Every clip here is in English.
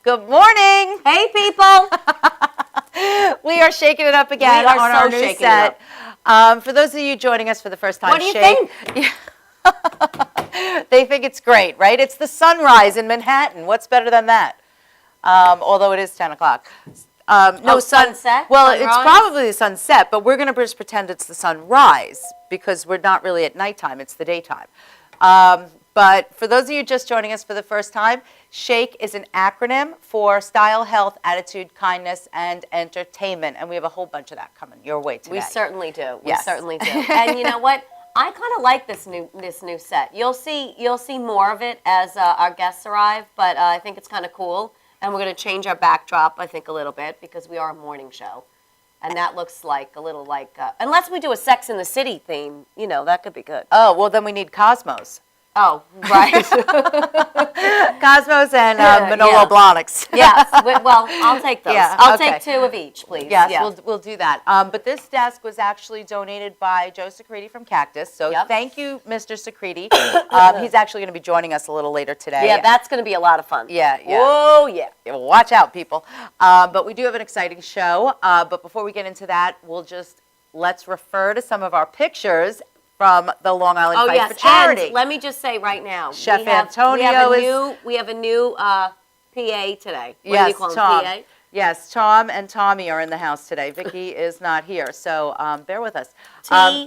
Good morning. Hey, people. We are shaking it up again on our new set. For those of you joining us for the first time, what do you think? They think it's great, right? It's the sunrise in Manhattan. What's better than that? Although it is 10 o'clock. No, sunset? Well, sunrise? It's probably the sunset, but we're going to just pretend it's the sunrise because we're not really at nighttime. It's the daytime. But for those of you just joining us for the first time, SHAKE is an acronym for Style, Health, Attitude, Kindness, and Entertainment. And we have a whole bunch of that coming your way today. We certainly do. Yes. We certainly do. And you know what? I kind of like this new set. You'll see more of it as our guests arrive, but I think it's kind of cool. And we're going to change our backdrop, I think, a little bit because we are a morning show. And that looks like a little like, unless we do a Sex in the City theme, you know, that could be good. Oh, well, then we need Cosmos. Oh, right. Cosmos and Manolo Blahniks. Yes. Well, I'll take those. Yeah, I'll take 2 of each, please. Yes, yeah. we'll do that. But this desk was actually donated by Joe Secreti from Cactus. So thank you, Mr. Secreti. He's actually going to be joining us a little later today. Yeah, that's going to be a lot of fun. Yeah. Whoa, yeah. Watch out, people. But we do have an exciting show. But before we get into that, let's refer to some of our pictures from the Long Island Fight for Charity. And let me just say right now, Chef Antonio we have a new PA today. What do you call him, PA? Yes, Tom and Tommy are in the house today. Vicky is not here, so bear with us.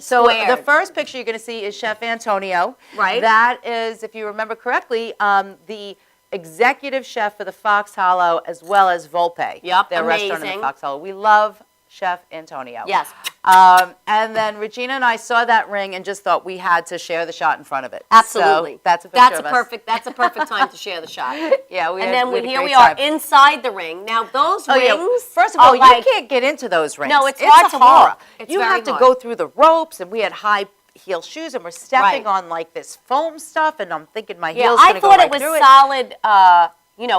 So the first picture you're going to see is Chef Antonio. Right. That is, if you remember correctly, the executive chef for the Fox Hollow as well as Volpe. Yep, their restaurant in the Fox Hollow. We love Chef Antonio. Yes. And then Regina and I saw that ring and just thought we had to share the shot in front of it. Absolutely. So that's a picture of us. That's a perfect time to share the shot. Yeah, here we are inside the ring. Now those rings. Yeah. First of all, you can't get into those rings. No, it's hard to walk. You have to go through the ropes, and we had high heel shoes, and we're stepping on like this foam stuff, and I'm thinking my heels going to go right through it. I thought it was solid.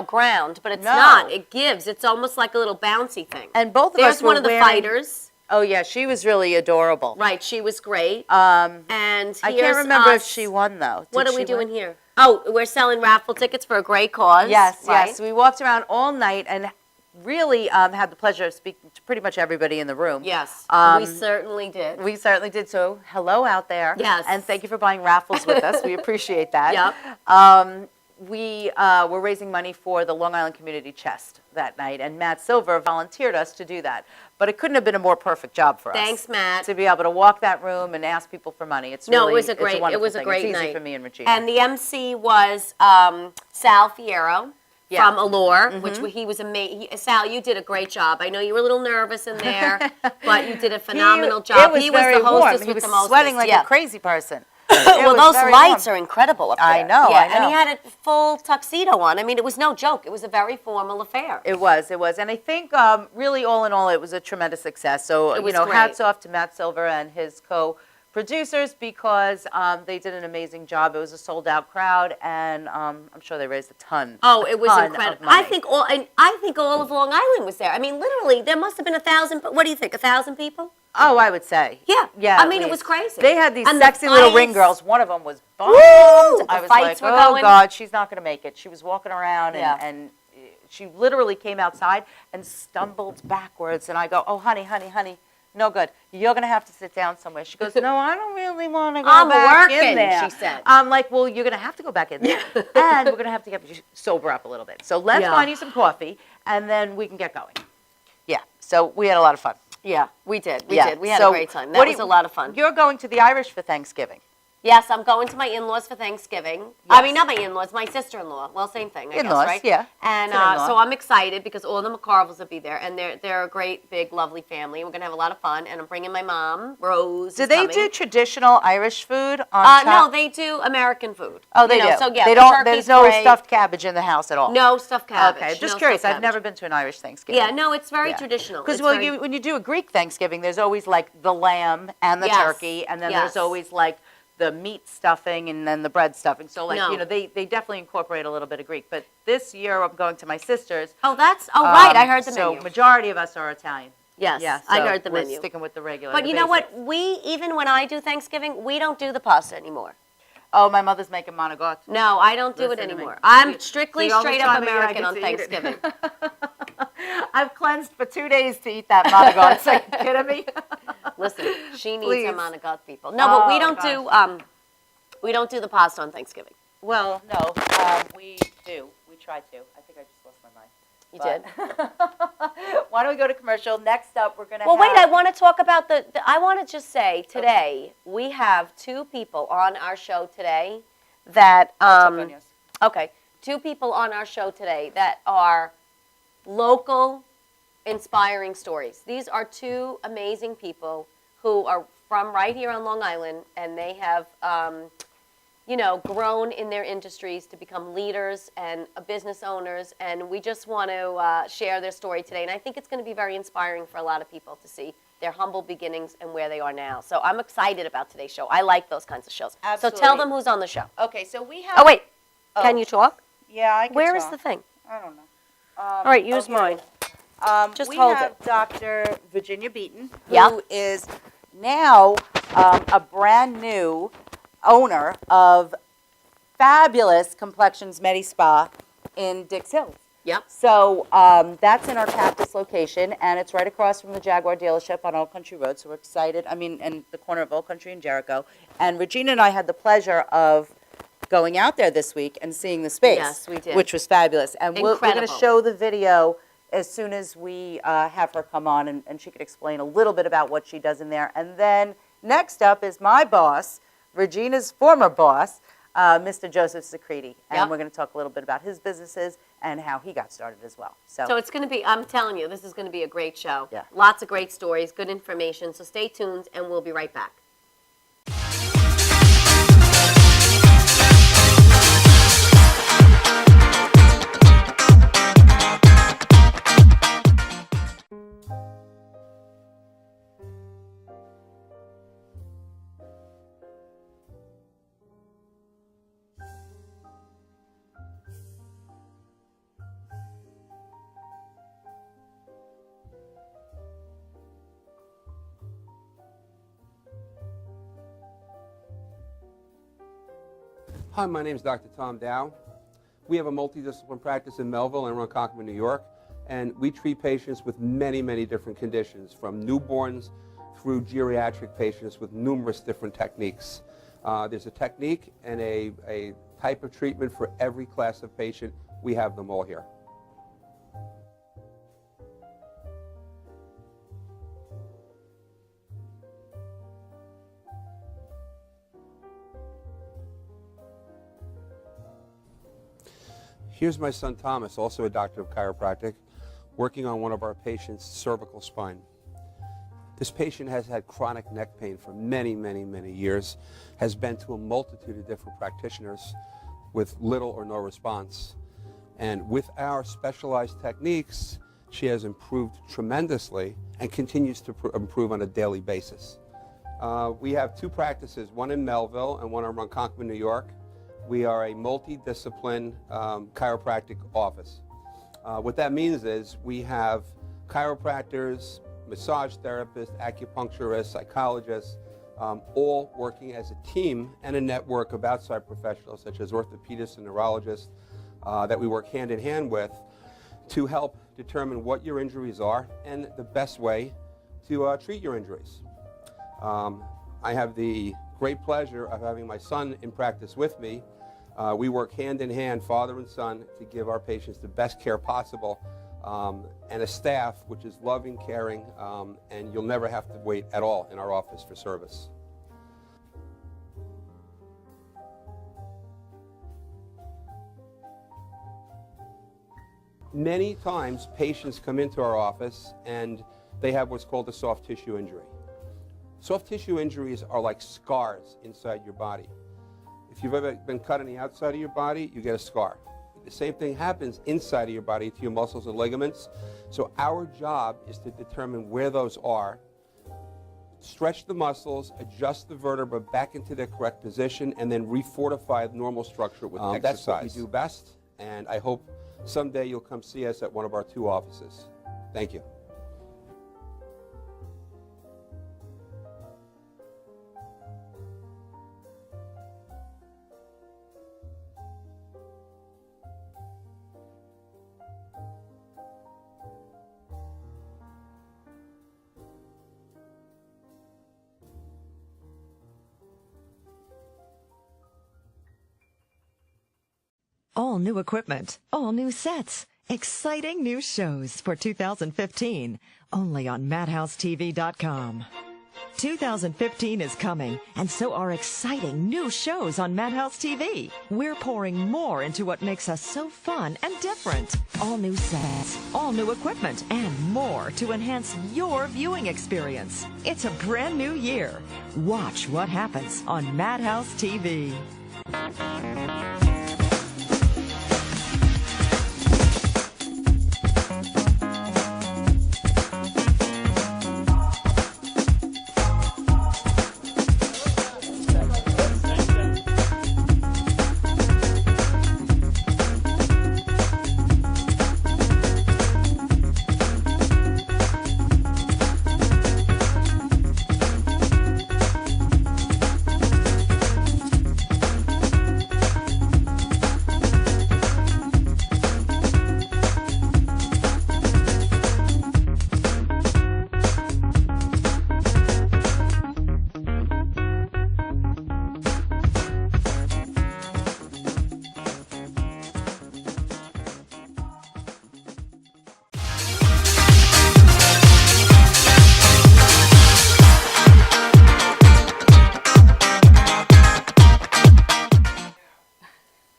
Ground, but it's not. It gives. It's almost like a little bouncy thing. And both of us were wearing... There's one of the fighters. Oh, yeah, she was really adorable. Right, she was great. And I can't remember if she won, though. What are we doing here? Oh, we're selling raffle tickets for a great cause. Yes, yes. We walked around all night and really had the pleasure of speaking to pretty much everybody in the room. Yes, we certainly did. We certainly did. So hello out there. Yes. And thank you for buying raffles with us. We appreciate that. Yep. We were raising money for the Long Island Community Chest that night, and Matt Silver volunteered us to do that. But it couldn't have been a more perfect job for us. Thanks, Matt. To be able to walk that room and ask people for money. It was a great night. It's easy for me and Regina. And the MC was Sal Fierro from Allure, which he was amazing. Sal, you did a great job. I know you were a little nervous in there, but you did a phenomenal job. He was the hostess with the mostest. He was sweating like a crazy person. Well, those lights are incredible up there. I know. And he had a full tuxedo on. I mean, it was no joke. It was a very formal affair. It was. And I think really all in all, it was a tremendous success. So, great. Hats off to Matt Silver and his co-producers because they did an amazing job. It was a sold-out crowd, and I'm sure they raised a ton. Oh, it was incredible. I think all of Long Island was there. I mean, literally, there must have been 1,000. What do you think? 1,000 people? Oh, I would say. Yeah. I mean, it was crazy. They had these sexy little ring girls. One of them was bombed. I was like, oh, God, she's not going to make it. She was walking around, and she literally came outside and stumbled backwards. And I go, oh, honey, no good. You're going to have to sit down somewhere. She goes, no, I don't really want to go back in there. She said. I'm like, well, you're going to have to go back in there. And we're going to have to get you sober up a little bit. So let's find you some coffee, and then we can get going. Yeah, so we had a lot of fun. Yeah, we did. We had a great time. That was a lot of fun. You're going to the Irish for Thanksgiving. Yes, I'm going to my in-laws for Thanksgiving. Yes. I mean, not my in-laws, my sister-in-law. Well, same thing, I guess, right? Yeah. And so I'm excited because all the McCarvels will be there, and they're a great, big, lovely family. We're going to have a lot of fun, and I'm bringing my mom, Rose. Do they do traditional Irish food on top? No, they do American food. Oh, they do? So, yeah, they don't, there's no stuffed cabbage in the house at all? No stuffed cabbage. Okay, just curious. I've never been to an Irish Thanksgiving. Yeah, no, it's very traditional. Because when you do a Greek Thanksgiving, there's always like the lamb and the turkey, and then there's always like the meat stuffing and then the bread stuffing. So, like, they definitely incorporate a little bit of Greek. But this year I'm going to my sister's. Oh, right. I heard the menu. So majority of us are Italian. Yes, yeah, so I heard the menu. We're sticking with the regular. But you know what? Even when I do Thanksgiving, we don't do the pasta anymore. Oh, my mother's making monogot. No, I don't do it Listen to me. anymore. I'm strictly The only straight up time of year I American get on to eat it. Thanksgiving. I've cleansed for 2 days to eat that monogot. Are you kidding me? Listen, she needs Please. her monogot, people. No, but we Oh, don't gosh. do the pasta on Thanksgiving. Well, no, we do. We try to. I think I just lost my mind. You did? Why don't we go to commercial? Next up, we're going to Well, wait, I want to talk about I want to just say today we have 2 people on our show today that, okay, 2 people on our show today that are local inspiring stories. These are 2 amazing people who are from right here on Long Island, and they have, grown in their industries to become leaders and business owners, and we just want to share their story today. And I think it's going to be very inspiring for a lot of people to see their humble beginnings and where they are now. So I'm excited about today's show. I like those kinds of shows. Absolutely. So tell them who's on the show. Okay, so we have... Oh, wait. Can you talk? Yeah, I can Where talk. is the thing? I don't know. All right, use mine. Just hold it. We have Dr. Virginia Beaton, Yeah. who is now a brand new owner of fabulous Complexions Medi Spa in Dix Hills. Yep. So that's in our Cactus location, and it's right across from the Jaguar dealership on Old Country Road. So we're excited. I mean, in the corner of Old Country and Jericho. And Regina and I had the pleasure of going out there this week and seeing the space. Yes, we did. Which was fabulous. And we're going to Incredible. show the video as soon as we have her come on, and she could explain a little bit about what she does in there. And then next up is my boss, Regina's former boss, Mr. Joseph Secreti. And Yep. we're going to talk a little bit about his businesses and how he got started as well. So it's going to be, I'm telling you, this is going to be a great show. Yeah. Lots of great stories, good information. So stay tuned, and we'll be right back. Hi, my name is Dr. Tom Dow. We have a multidisciplinary practice in Melville and Ronkonkoma, New York, and we treat patients with many, many different conditions, from newborns through geriatric patients with numerous different techniques. There's a technique and a type of treatment for every class of patient. We have them all here. Here's my son Thomas, also a doctor of chiropractic, working on one of our patients' cervical spine. This patient has had chronic neck pain for many, many, many years, has been to a multitude of different practitioners with little or no response. And with our specialized techniques, she has improved tremendously and continues to improve on a daily basis. We have 2 practices, one in Melville and one in Ronkonkoma, New York. We are a multidiscipline chiropractic office. What that means is we have chiropractors, massage therapists, acupuncturists, psychologists, all working as a team and a network of outside professionals such as orthopedists and neurologists that we work hand in hand with to help determine what your injuries are and the best way to treat your injuries. I have the great pleasure of having my son in practice with me. We work hand in hand, father and son, to give our patients the best care possible, and a staff which is loving, caring, and you'll never have to wait at all in our office for service. Many times patients come into our office and they have what's called a soft tissue injury. Soft tissue injuries are like scars inside your body. If you've ever been cut on the outside of your body, you get a scar. The same thing happens inside of your body to your muscles and ligaments. So our job is to determine where those are, stretch the muscles, adjust the vertebra back into their correct position, and then refortify the normal structure with exercise. That's what we do best, and I hope someday you'll come see us at one of our 2 offices. Thank you. All new equipment, all new sets, exciting new shows for 2015, only on MadhouseTV.com. 2015 is coming, and so are exciting new shows on Madhouse TV. We're pouring more into what makes us so fun and different. All new sets, all new equipment, and more to enhance your viewing experience. It's a brand new year. Watch what happens on Madhouse TV.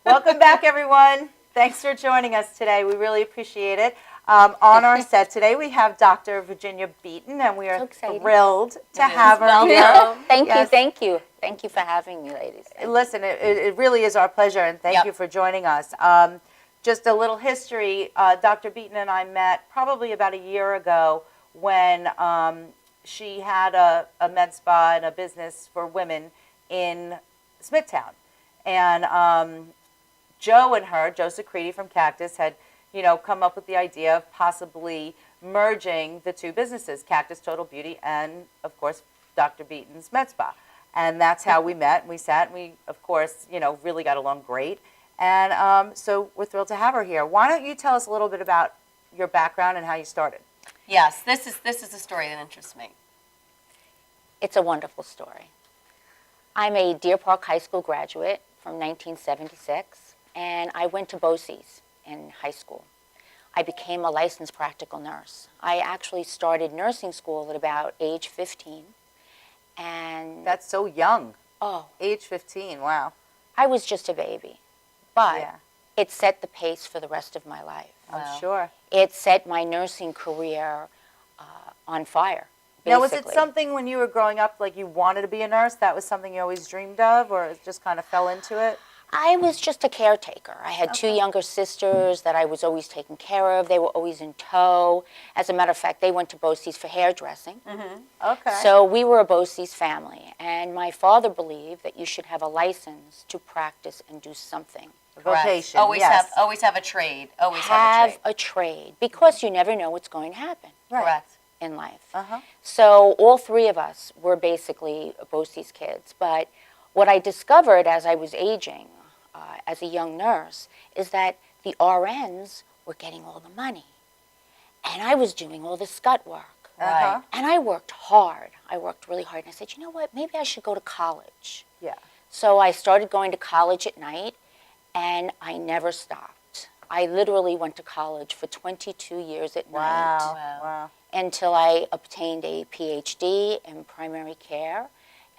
Welcome back, everyone. Thanks for joining us today. We really appreciate it. On our set today, we have Dr. Virginia Beaton, and we are thrilled to have her here. Thank you. Thank you for having me, ladies. Listen, it really is our pleasure, and thank you for joining us. Just a little history. Dr. Beaton and I met probably about a year ago when she had a med spa and a business for women in Smithtown. And Joe and her, Joe Secreti from Cactus, had come up with the idea of possibly merging the two businesses, Cactus Total Beauty and, of course, Dr. Beaton's Med Spa. And that's how we met, and we sat, and we, of course, really got along great. And so we're thrilled to have her here. Why don't you tell us a little bit about your background and how you started? Yes, this is a story that interests me. It's a wonderful story. I'm a Deer Park High School graduate from 1976, and I went to BOCES in high school. I became a licensed practical nurse. I actually started nursing school at about age 15. And that's so young. Oh. Age 15, wow. I was just a baby. But it set the pace for the rest of my life. I'm sure. It set my nursing career on fire. Basically. Now, was it something when you were growing up, like you wanted to be a nurse? That was something you always dreamed of, or it just kind of fell into it? I was just a caretaker. I had two younger sisters that I was always taking care of. They were always in tow. As a matter of fact, they went to BOCES for hairdressing. Okay. So we were a BOCES family, and my father believed that you should have a license to practice and do something. Vocation, always have a trade. Always have a trade, because you never know what's going to happen. Right. Correct. In life. So all three of us were basically BOCES kids. But what I discovered as I was aging, as a young nurse, is that the RNs were getting all the money. And I was doing all the scut work. Right. And I worked hard. I worked really hard. And I said, you know what, maybe I should go to college. Yeah. So I started going to college at night, and I never stopped. I literally went to college for 22 years at night. Wow. Until I obtained a PhD in primary care,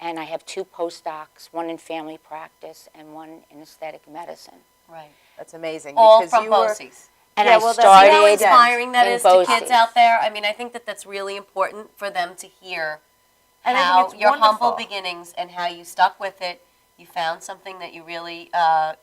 and I have 2 postdocs, one in family practice and one in aesthetic medicine. Right. That's amazing. All from BOCES. And I started how inspiring that is BOCES. to kids out there. I mean, I think that that's really important for them to hear and how your humble beginnings and how you stuck with it. You found something that you really,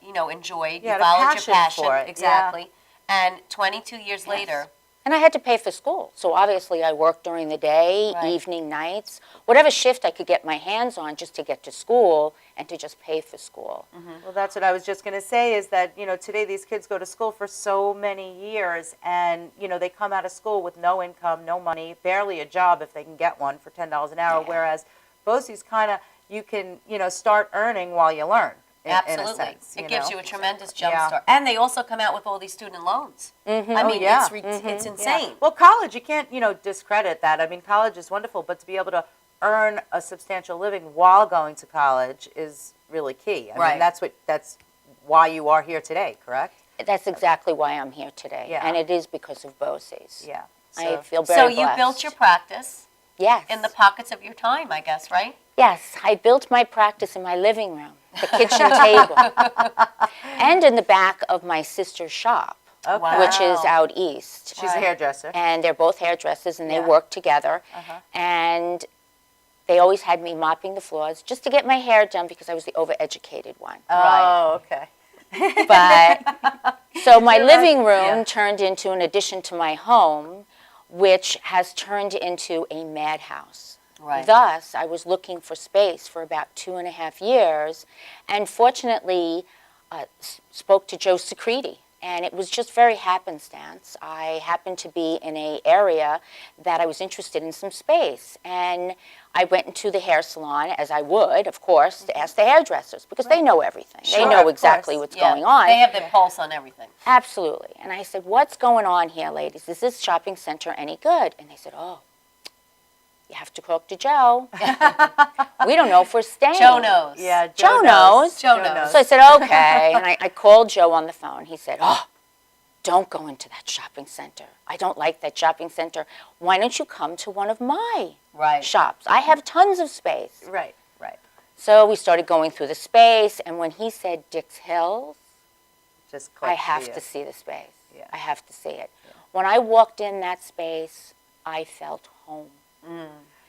enjoyed. You followed your passion for it. Exactly. And 22 years later. And I had to pay for school. So obviously I worked during the day, evening, nights, whatever shift I could get my hands on just to get to school and to just pay for school. Well, that's what I was just going to say is that, today these kids go to school for so many years and, they come out of school with no income, no money, barely a job if they can get one for $10 an hour, whereas BOCES kind of, you can, start earning while you learn. Absolutely. In a sense, it gives you a tremendous jump start. And they also come out with all these student loans. I mean, it's insane. Yeah. Well, college, you can't, discredit that. I mean, college is wonderful, but to be able to earn a substantial living while going to college is really key. I mean, that's why you are here today, correct? That's exactly why I'm here today. Yeah. And it is because of BOCES. Yeah. I feel very So blessed. you built your practice Yes. in the pockets of your time, I guess, right? Yes, I built my practice in my living room, the kitchen table, and in the back of my sister's shop, Okay. which is out east. She's a hairdresser. And they're both hairdressers, and they Yeah. work together. And they always had me mopping the floors just to get my hair done because I was the overeducated one. Oh, okay. But so my living room turned into an addition to my home, which has turned into a madhouse. Right. Thus, I was looking for space for about 2.5 years, and fortunately spoke to Joe Secreti. And it was just very happenstance. I happened to be in an area that I was interested in some space. And I went into the hair salon, as I would, of course, to ask the hairdressers, because they know everything. Sure, they know of exactly course. what's going on. They have their pulse on everything. Absolutely. And I said, what's going on here, ladies? Is this shopping center any good? And they said, oh, you have to talk to Joe. We don't know if we're staying. Joe knows. Yeah, Joe knows. Joe knows. So I said, okay. And I called Joe on the phone. He said, oh, don't go into that shopping center. I don't like that shopping center. Why don't you come to one of my shops? I have tons of space. Right, right. So we started going through the space. And when he said Dix Hills, Just I clicked have you. to see the space. Yeah. I have to see it. When I walked in that space, I felt home.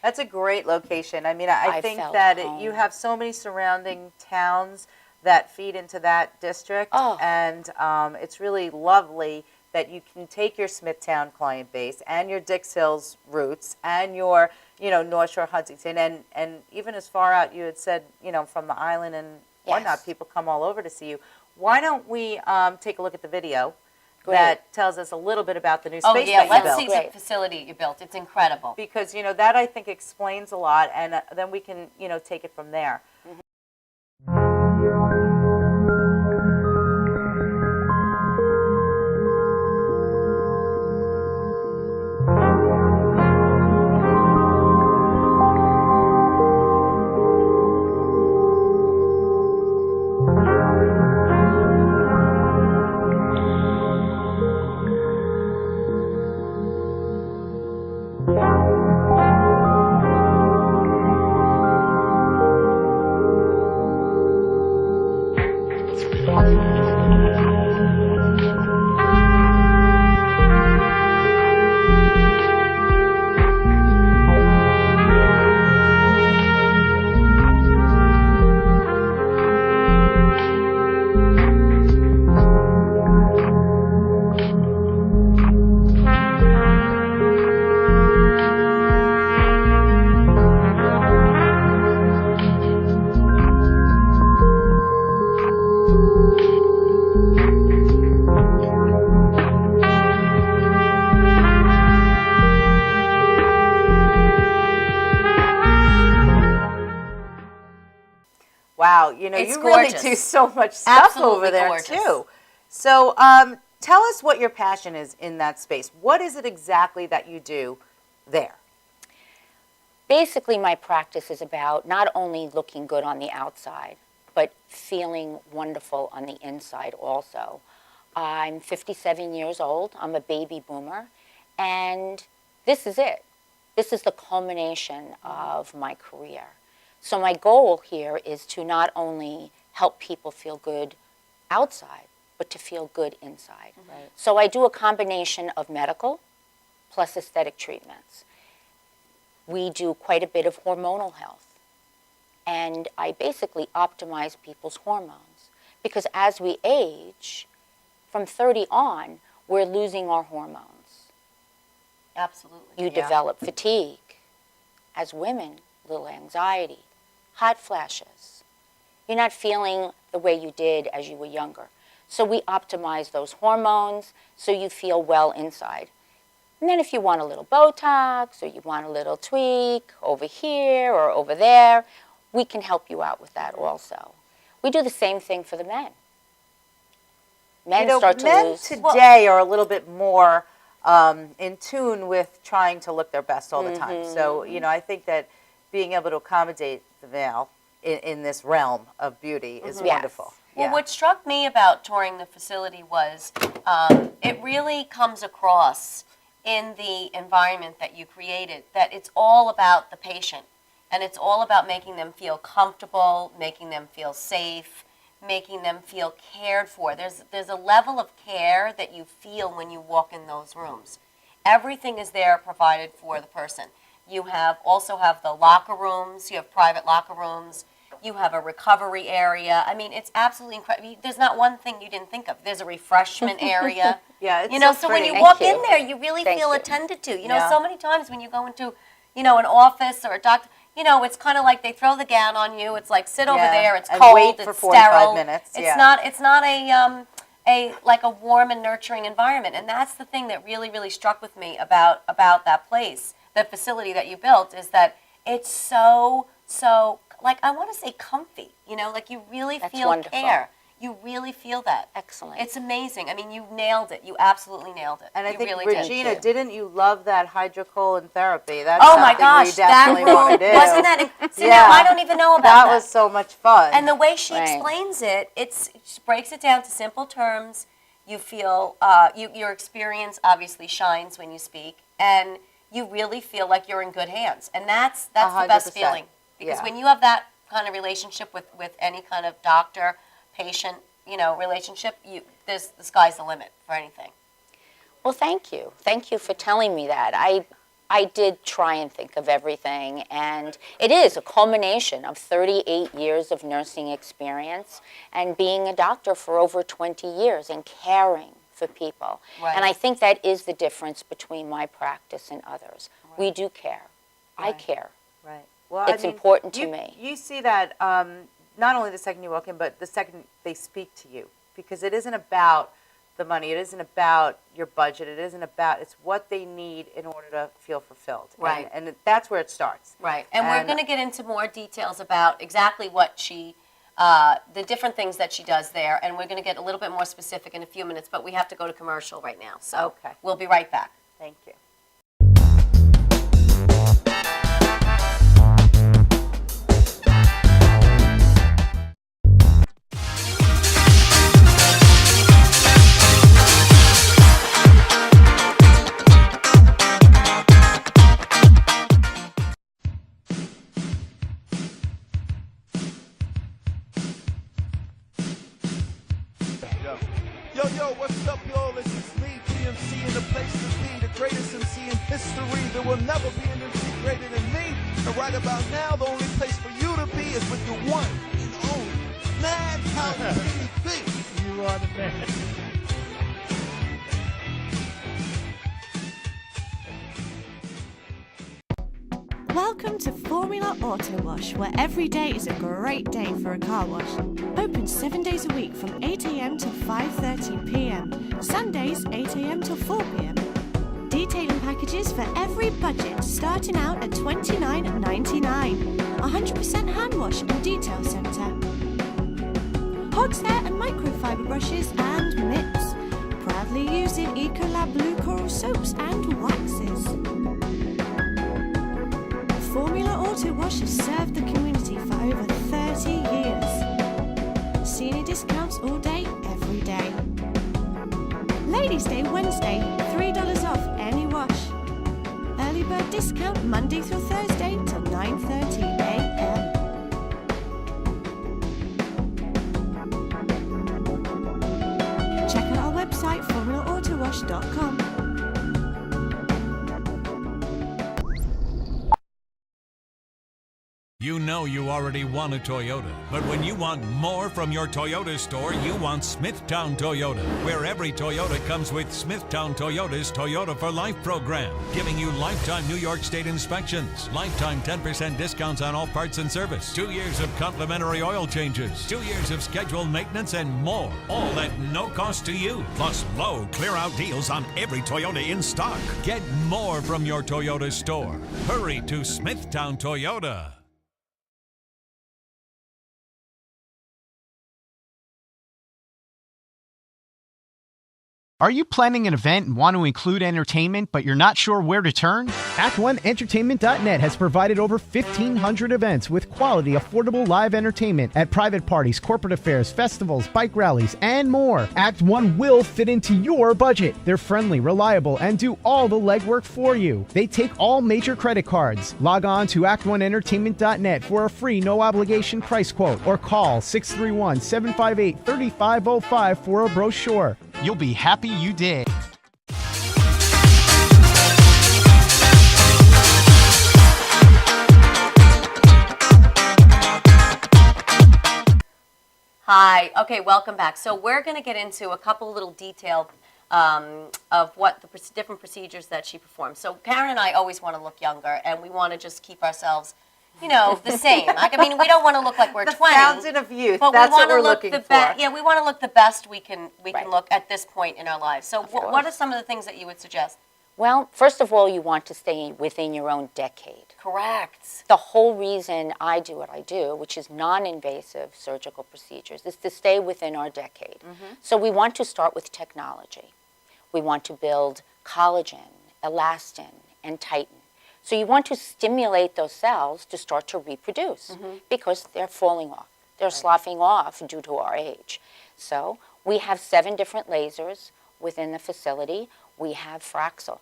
That's a great location. I mean, I think felt that home. you have so many surrounding towns that feed into that district, and it's really lovely that you can take your Smithtown client base and your Dix Hills roots and your, North Shore Huntington, and even as far out, you had said, from the island and whatnot, people come all over to see you. Why don't we take a look at the video that tells us a little bit about the new space that you let's built? see the facility you built. It's incredible. Because, that I think explains a lot, and then we can, take it from there. Wow, It's you really gorgeous. do so much stuff Absolutely over there gorgeous. too. So tell us what your passion is in that space. What is it exactly that you do there? Basically, my practice is about not only looking good on the outside, but feeling wonderful on the inside also. I'm 57 years old. I'm a baby boomer. And this is it. This is the culmination of my career. So my goal here is to not only help people feel good outside, but to feel good inside. Right. So I do a combination of medical plus aesthetic treatments. We do quite a bit of hormonal health. And I basically optimize people's hormones. Because as we age, from 30 on, we're losing our hormones. Absolutely. You develop fatigue. As women, little anxiety, hot flashes. You're not feeling the way you did as you were younger. So we optimize those hormones so you feel well inside. And then if you want a little Botox or you want a little tweak over here or over there, we can help you out with that also. We do the same thing for the men. Men start to lose. Men today are a little bit more in tune with trying to look their best all the time. So, I think that being able to accommodate the male in this realm of beauty is wonderful. Well, what struck me about touring the facility was it really comes across in the environment that you created that it's all about the patient, and it's all about making them feel comfortable, making them feel safe, making them feel cared for. There's a level of care that you feel when you walk in those rooms. Everything is there provided for the person. You also have the locker rooms, you have private locker rooms, you have a recovery area. I mean, it's absolutely incredible. There's not one thing you didn't think of. There's a refreshment area. Yeah, it's so when you walk in there, you really feel attended to. So many times when you go into, an office or a doctor, it's kind of like they throw the gown on you. It's like sit over there. It's and cold. Wait for it's 45 sterile. minutes. It's not a warm and nurturing environment. And that's the thing that really, really struck with me about that place, the facility that you built, is that it's so like, I want to say comfy, like you really feel wonderful. care. You really feel that. Excellent. It's amazing. I mean, you nailed it. You absolutely nailed it. And I you think, really Regina, did. didn't you love that hydrocolon therapy? That's Oh my something gosh, we definitely that want to room, do. wasn't that? See, now I don't even know about that. That was so much fun. And the way she Right. explains it, she breaks it down to simple terms. You feel, your experience obviously shines when you speak, and you really feel like you're in good hands. And that's the best 100%. feeling. Because Yeah. when you have that kind of relationship with any kind of doctor, patient, relationship, the sky's the limit for anything. Well, thank you. Thank you for telling me that. I did try and think of everything, and it is a culmination of 38 years of nursing experience and being a doctor for over 20 years and caring for people. Right. And I think that is the difference between my practice and others. Right. We do care. I Right. care. Right. Well, It's important to you, me. You see that not only the second you walk in, but the second they speak to you, because it isn't about the money. It isn't about your budget. It isn't about. It's what they need in order to feel fulfilled. Right. And that's where it starts. Right. And we're going to get into more details about exactly what the different things that she does there, and we're going to get a little bit more specific in a few minutes, but we have to go to commercial right now. So Okay. We'll be right back. Thank you. Yo, what's up, y'all? This is Lee, GMC, and the place to be, the greatest MC in history. There will never be an MC greater than me. And right about now, the only place for you to be is with the one and only Madhouse TV. You are the man. Welcome to Formula Auto Wash, where every day is a great day for a car wash. Open 7 days a week from 8 a.m. till 5:30 p.m. Sundays 8 a.m. till 4 p.m. Detailing packages for every budget, starting out at $29.99. 100% hand wash and detail centre. Hot air and microfiber brushes and mitts. Proudly using Ecolab Blue Coral soaps and waxes. Formula Auto Wash has served the community for over 30 years. Senior discounts all day, every day. Ladies' Day Wednesday, $3 off any wash. Early bird discount Monday through Thursday till 9:30 a.m. Check out our website, formulaautowash.com. You know you already want a Toyota, but when you want more from your Toyota store, you want Smithtown Toyota, where every Toyota comes with Smithtown Toyota's Toyota for Life program, giving you lifetime New York State inspections, lifetime 10% discounts on all parts and service, 2 years of complimentary oil changes, 2 years of scheduled maintenance, and more, all at no cost to you, plus low clear-out deals on every Toyota in stock. Get more from your Toyota store. Hurry to Smithtown Toyota. Are you planning an event and want to include entertainment, but you're not sure where to turn? Act1Entertainment.net has provided over 1,500 events with quality, affordable live entertainment at private parties, corporate affairs, festivals, bike rallies, and more. Act One will fit into your budget. They're friendly, reliable, and do all the legwork for you. They take all major credit cards. Log on to Act1Entertainment.net for a free, no-obligation price quote, or call 631-758-3505 for a brochure. You'll be happy you did. Hi. Okay, welcome back. So we're going to get into a couple little detail of what the different procedures that she performs. So Karen and I always want to look younger, and we want to just keep ourselves, the same. I mean, we don't want to look like we're 20. The fountain of youth. But That's we want what we're to look looking for. Yeah, we want to look the best we can Right. look at this point in our lives. So what are some of the things that you would suggest? Well, first of all, you want to stay within your own decade. Correct. The whole reason I do what I do, which is non-invasive surgical procedures, is to stay within our decade. So we want to start with technology. We want to build collagen, elastin, and titin. So you want to stimulate those cells to start to reproduce because they're falling off. They're sloughing off due to our age. So we have 7 different lasers within the facility. We have Fraxel.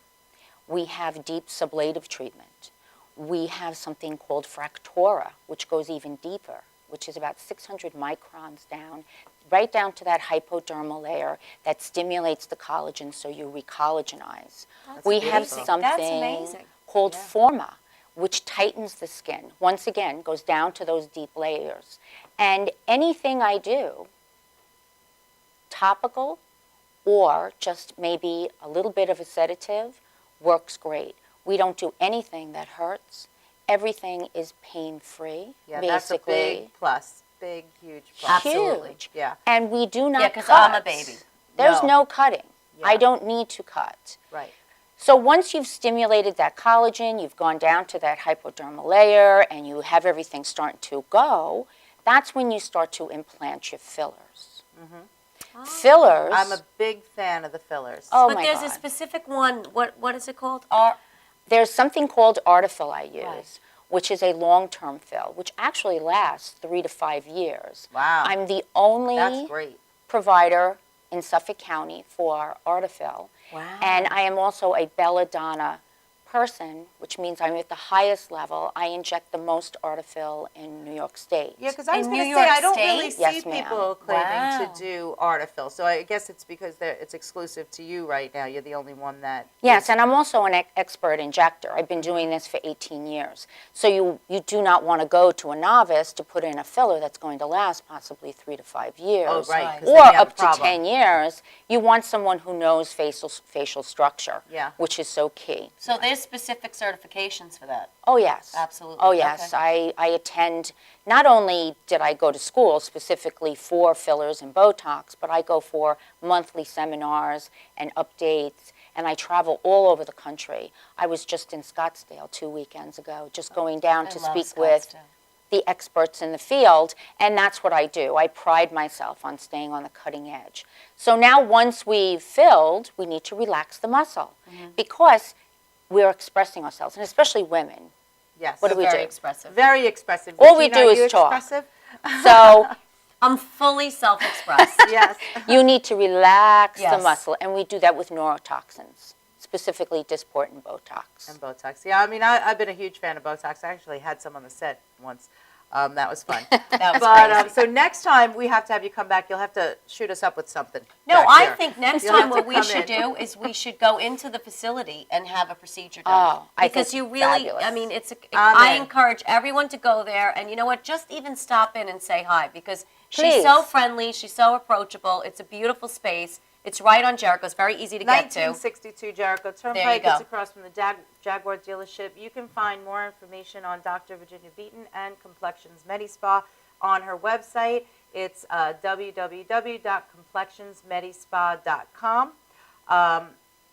We have deep sublative treatment. We have something called Fractora, which goes even deeper, which is about 600 microns down, right down to that hypodermal layer that stimulates the collagen so you recollagenize. We have something called Forma, which tightens the skin. Once again, goes down to those deep layers. And anything I do, topical or just maybe a little bit of a sedative, works great. We don't do anything that hurts. Everything is pain-free, Yeah, basically. that's a big plus. Big, huge plus. Absolutely. Huge. Yeah. And we do not Yeah, cut. because I'm a baby. There's no cutting. Yeah. I don't need to cut. Right. So once you've stimulated that collagen, you've gone down to that hypodermal layer, and you have everything starting to go, that's when you start to implant your fillers. Fillers. I'm a big fan of the fillers. Oh But my there's God. a specific one. What is it called? There's something called Artifil I use, which is a long-term fill, which actually lasts 3 to 5 years. Wow. I'm the only That's great. provider in Suffolk County for Artifil. Wow. And I am also a belladonna person, which means I'm at the highest level. I inject the most Artifil in New York State. Yeah, because I was In going to New say, York I don't State? really see Yes, ma'am. people claiming Wow. to do Artifil. So I guess it's because it's exclusive to you right now. You're the only one that... Yes, and I'm also an expert injector. I've been doing this for 18 years. So you do not want to go to a novice to put in a filler that's going to last possibly 3 to 5 years. Oh, right. 'cause Or then you have up a to problem. 10 years. You want someone who knows facial structure, Yeah. which is so key. So there's specific certifications for that. Oh, yes. Absolutely. Oh, yes. I attend, not only did I go to school specifically for fillers and Botox, but I go for monthly seminars and updates, and I travel all over the country. I was just in Scottsdale 2 weekends ago, just going down to love speak with Scottsdale. the experts in the field, and that's what I do. I pride myself on staying on the cutting edge. So now once we've filled, we need to relax the muscle because we're expressing ourselves, and especially women. Yes. What do we Very do? expressive. Very expressive. All we Regina, do are is you talk. expressive? So I'm fully self-expressed. Yes. you need to relax the Yes. muscle, and we do that with neurotoxins, specifically Dysport and Botox. And Botox. Yeah, I mean, I've been a huge fan of Botox. I actually had some on the set once. That was fun. That was But crazy. so next time we have to have you come back. You'll have to shoot us up with something. No, back I here. think next You'll time have to what we come should in. do is we should go into the facility and have a procedure done. Oh, I because think you really, fabulous. I mean, I'm I in. encourage everyone to go there, and you know what? Just even stop in and say hi because she's Please. so friendly, she's so approachable. It's a beautiful space. It's right on Jericho. It's very easy to get to. 1962 Jericho There you Turnpike. go. It's across from the Jaguar dealership. You can find more information on Dr. Virginia Beaton and Complexions Medispa on her website. It's www.complexionsmedispa.com.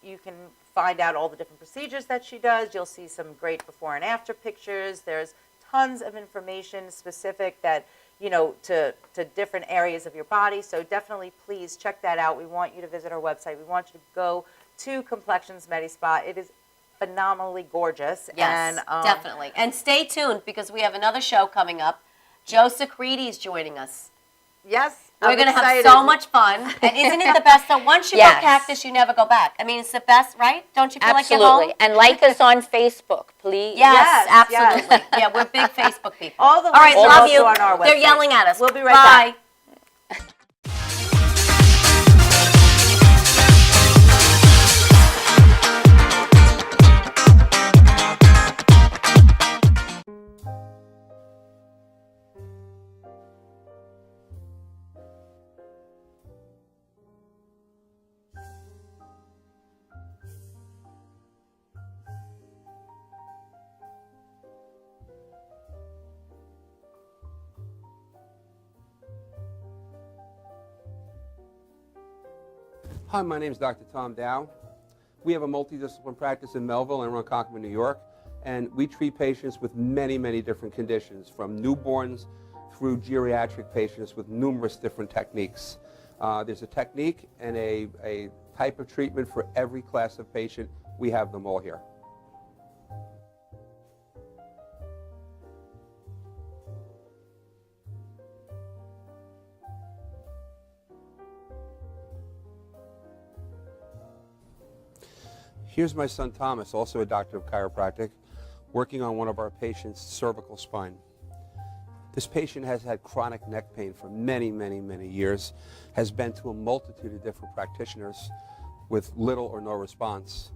You can find out all the different procedures that she does. You'll see some great before and after pictures. There's tons of information specific that to different areas of your body. So definitely, please check that out. We want you to visit our website. We want you to go to Complexions Medi Spa. It is phenomenally gorgeous. Yes, and, definitely. And stay tuned because we have another show coming up. Joe Secreti is joining us. Yes. We're going to have so much fun. And isn't it the best? So once you go Cactus, you never go back. I mean, it's the best, right? Don't you feel like you're home? Absolutely. And like us on Facebook, please. Yes, absolutely. Yeah, we're big Facebook people. All right, links love you. on our website. They're yelling at us. We'll be right back. Bye. Hi, my name is Dr. Tom Dow. We have a multidisciplinary practice in Melville and Ronkonkoma, New York, and we treat patients with many, many different conditions, from newborns through geriatric patients with numerous different techniques. There's a technique and a type of treatment for every class of patient. We have them all here. Here's my son Thomas, also a doctor of chiropractic, working on one of our patients' cervical spine. This patient has had chronic neck pain for many, many, many years, has been to a multitude of different practitioners with little or no response.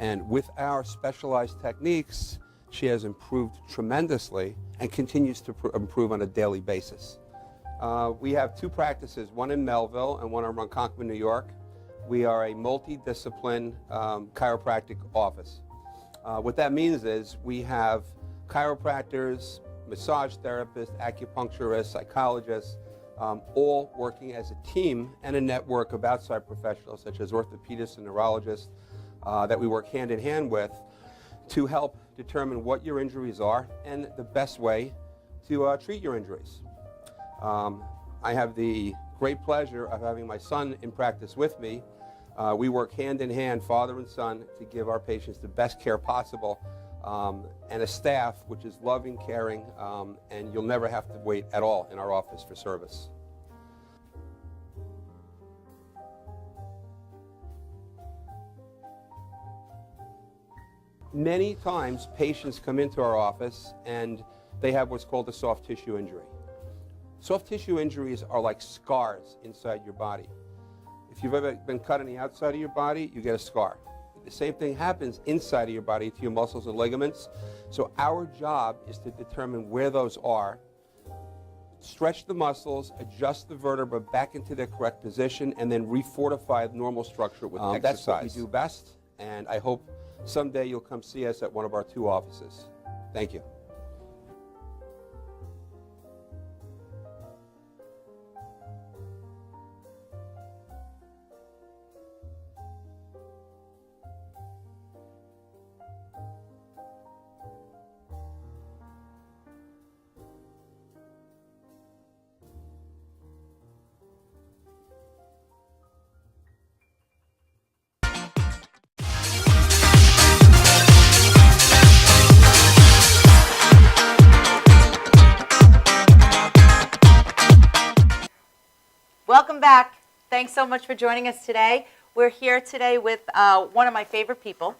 And with our specialized techniques, she has improved tremendously and continues to improve on a daily basis. We have two practices, one in Melville and one in Ronkonkoma, New York. We are a multidiscipline chiropractic office. What that means is we have chiropractors, massage therapists, acupuncturists, psychologists, all working as a team and a network of outside professionals such as orthopedists and neurologists that we work hand in hand with to help determine what your injuries are and the best way to treat your injuries. I have the great pleasure of having my son in practice with me. We work hand in hand, father and son, to give our patients the best care possible, and a staff which is loving, caring, and you'll never have to wait at all in our office for service. Many times patients come into our office and they have what's called a soft tissue injury. Soft tissue injuries are like scars inside your body. If you've ever been cut on the outside of your body, you get a scar. The same thing happens inside of your body to your muscles and ligaments. So our job is to determine where those are, stretch the muscles, adjust the vertebra back into their correct position, and then refortify the normal structure with exercise. That's what we do best, and I hope someday you'll come see us at one of our two offices. Thank you. Welcome back. Thanks so much for joining us today. We're here today with one of my favorite people.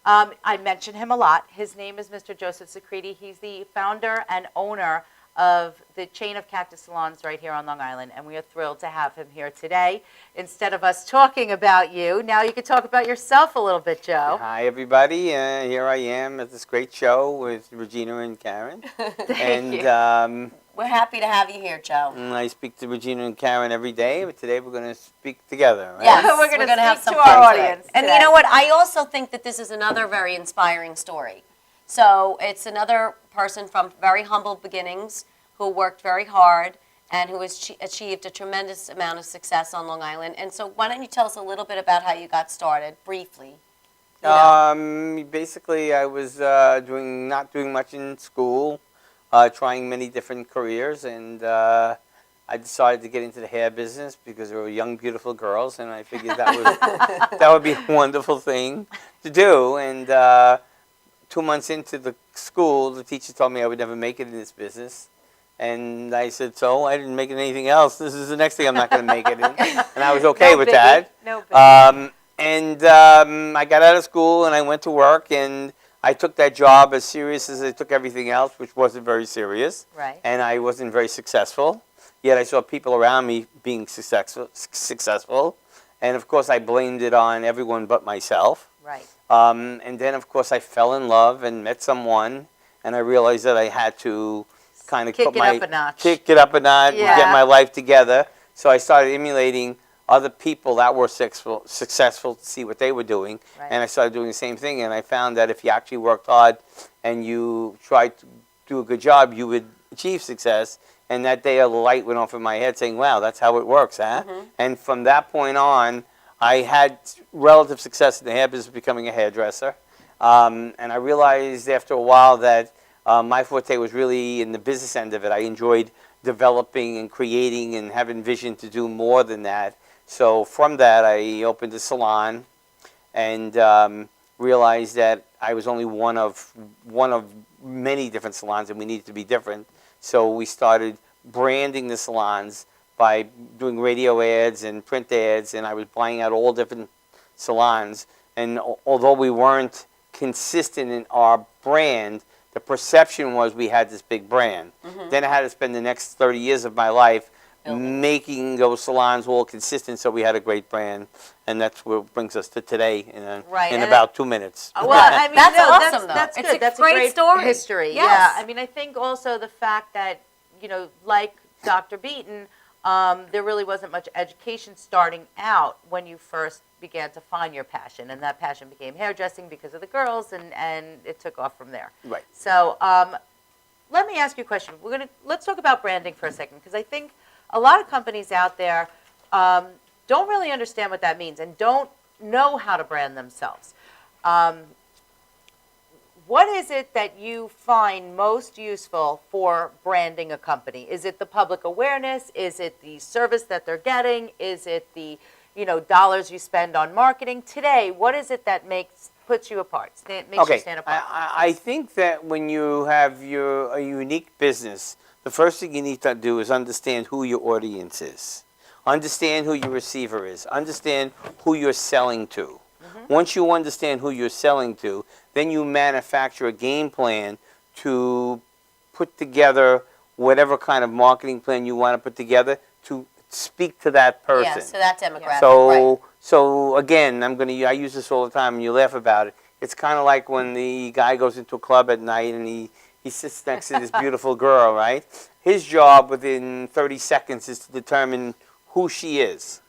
I mention him a lot. His name is Mr. Joseph Secrete. He's the founder and owner of the chain of cactus salons right here on Long Island, and we are thrilled to have him here today. Instead of us talking about you, now you can talk about yourself a little bit, Joe. Hi, everybody. Here I am at this great show with Regina and Karen. Thank you. We're happy to have you here, Joe. I speak to Regina and Karen every day, but today we're going to speak together. Right? Yes, we're going to have speak some to fun our today. audience And today. you know what? I also think that this is another very inspiring story. So it's another person from very humble beginnings who worked very hard and who has achieved a tremendous amount of success on Long Island. And so why don't you tell us a little bit about how you got started, briefly? Basically, I was not doing much in school. trying many different careers, and I decided to get into the hair business because there were young, beautiful girls, and I figured that would be a wonderful thing to do. And 2 months into the school, the teacher told me I would never make it in this business. And I said, so I didn't make it in anything else. This is the next thing I'm not going to make it in. And I was okay with that. No biggie. I got out of school and I went to work, and I took that job as serious as I took everything else, which wasn't very serious. Right. And I wasn't very successful. Yet I saw people around me being successful. And of course I blamed it on everyone but myself. Right. And then of course I fell in love and met someone, and I realized that I had to kind of kick it up a notch, yeah, get my life together. So I started emulating other people that were successful to see what they were doing. Right. And I started doing the same thing, and I found that if you actually worked hard and you tried to do a good job, you would achieve success. And that day a light went off in my head saying, wow, that's how it works, huh? And from that point on, I had relative success in the hair business, becoming a hairdresser. And I realized after a while that my forte was really in the business end of it. I enjoyed developing and creating and having vision to do more than that. So from that, I opened a salon and realized that I was only one of many different salons, and we needed to be different. So we started branding the salons by doing radio ads and print ads, and I was buying out all different salons. And although we weren't consistent in our brand, the perception was we had this big brand. Then I had to spend the next 30 years of my life making those salons all consistent so we had a great brand. And that's what brings us to today in about 2 minutes. Well, I mean, that's awesome, though. That's It's good. a That's great a great story. history. Yes. Yeah. I mean, I think also the fact that, you know, like Dr. Beaton, there really wasn't much education starting out when you first began to find your passion, and that passion became hairdressing because of the girls, and it took off from there. Right. So let me ask you a question. Let's talk about branding for a second, because I think a lot of companies out there don't really understand what that means and don't know how to brand themselves. What is it that you find most useful for branding a company? Is it the public awareness? Is it the service that they're getting? Is it the, you know, dollars you spend on marketing? Today, what is it that puts you apart, makes you stand apart? I think that when you have a unique business, the first thing you need to do is understand who your audience is. Understand who your receiver is. Understand who you're selling to. Once you understand who you're selling to, then you manufacture a game plan to put together whatever kind of marketing plan you want to put together to speak to that person. Yeah, so that demographic. So again, I use this all the time, and you laugh about it. It's kind of like when the guy goes into a club at night and he sits next to this beautiful girl, right? His job within 30 seconds is to determine who she is.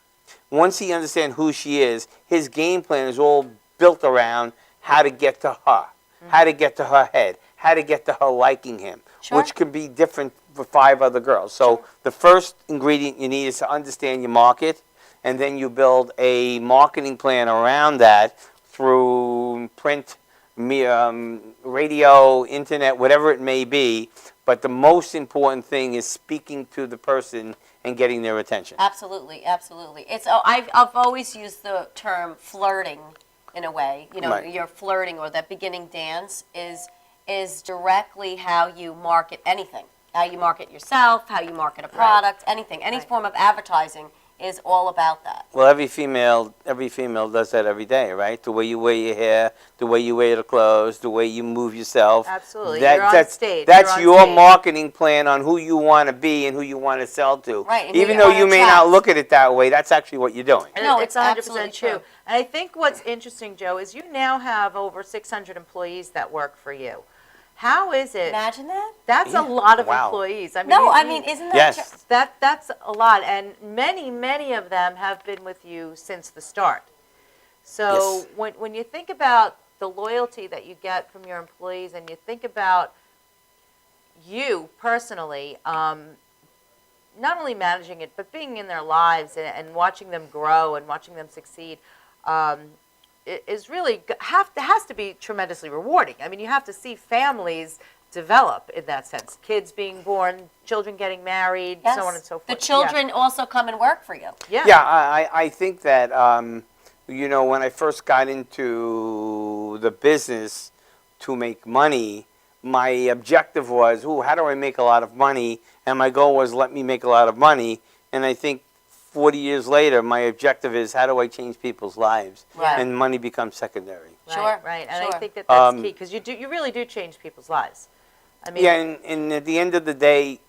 Once he understands who she is, his game plan is all built around how to get to her, how to get to her head, how to get to her liking him, which could be different for 5 other girls. So the first ingredient you need is to understand your market, and then you build a marketing plan around that through print, radio, internet, whatever it may be. But the most important thing is speaking to the person and getting their attention. Absolutely, absolutely. I've always used the term flirting in a way. You know, your flirting or that beginning dance is directly how you market anything. How you market yourself, how you market a product, anything. Any form of advertising is all about that. Well, every female does that every day, right? The way you wear your hair, the way you wear the clothes, the way you move yourself. Absolutely. You're on stage. That's your marketing plan on who you want to be and who you want to sell to. Right. Even though you may not look at it that way, that's actually what you're doing. No, it's 100% true. And I think what's interesting, Joe, is you now have over 600 employees that work for you. How is it? Imagine that. That's a lot of employees. I mean, isn't that that's a lot, and many of them have been with you since the start. So when you think about the loyalty that you get from your employees, and you think about you personally, not only managing it, but being in their lives and watching them grow and watching them succeed, is really has to be tremendously rewarding. I mean, you have to see families develop in that sense. Kids being born, children getting married, so on and so forth. The children also come and work for you. Yeah. Yeah, I think that, you know, when I first got into the business to make money, my objective was, how do I make a lot of money? And my goal was, let me make a lot of money. And I think 40 years later, my objective is, how do I change people's lives? Right. And money becomes secondary. Sure. Right. And sure. I think that that's key, because you really do change people's lives. I mean, Yeah, and at the end of the day,